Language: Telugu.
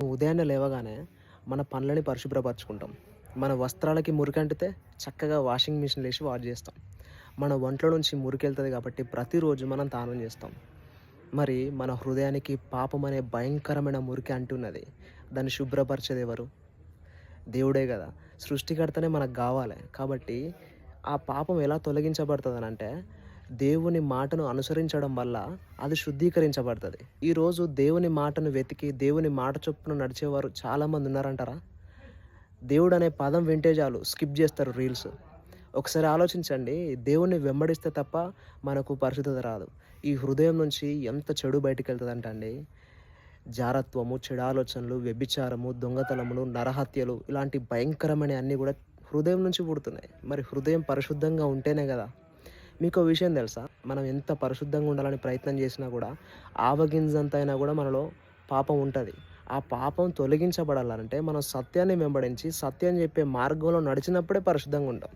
ఉదయాన్నే లేవగానే మన పనులని పరిశుభ్రపరచుకుంటాం. మన వస్త్రాలకి మురికంటితే చక్కగా వాషింగ్ మిషన్‌లో ఏసి వాష్ జేస్తాం. మన ఒంట్లో నుంచి మురికెళ్తది కాబట్టి ప్రతిరోజు మనం తానం జేస్తాం. మరి మన హృదయానికి పాపం అనే భయంకరమైన మురికి అంటున్నది. దాన్ని శుభ్రపరిచేదెవరు? దేవుడే గదా! సృష్టికర్తనే మనకు గావాలె. కాబట్టి ఆ పాపం ఎలా తొలగించబడతదనంటే, దేవుని మాటను అనుసరించడం వల్ల అది శుద్ధీకరించబడతది. ఈరోజు దేవుని మాటను వెతికి, దేవుని మాట చొప్పున నడిచేవారు చాలామంది ఉన్నారంటారా? దేవుడనే పదం వింటే చాలు స్కిప్ జేస్తారు రీల్స్. ఒకసారి ఆలోచించండి. దేవుడిని వెంబడిస్తే తప్ప మనకు పరిశుద్ధత రాదు. ఈ హృదయం నుంచి ఎంత చెడు బయటికెళ్తదంటే అండి, జారత్వము, చెడు ఆలోచనలు, వ్యభిచారము, దొంగతనములు, నరహత్యలు ఇలాంటి భయంకరమైనయి అన్నీ గూడా హృదయం నుంచి పుడుతున్నాయి. మరి హృదయం పరిశుద్ధంగా ఉంటేనే గదా! మీకో విషయం తెలుసా? మనం ఎంత పరిశుద్ధంగా ఉండాలని ప్రయత్నం చేసినా గూడా ఆవగింజంత అయినా గూడా మనలో పాపం ఉంటది. ఆ పాపం తొలగించబడాలంటే మనం సత్యాన్ని వెంబడించి, సత్యం చెప్పే మార్గంలో నడిచినప్పుడే పరిశుద్ధంగా ఉంటాం.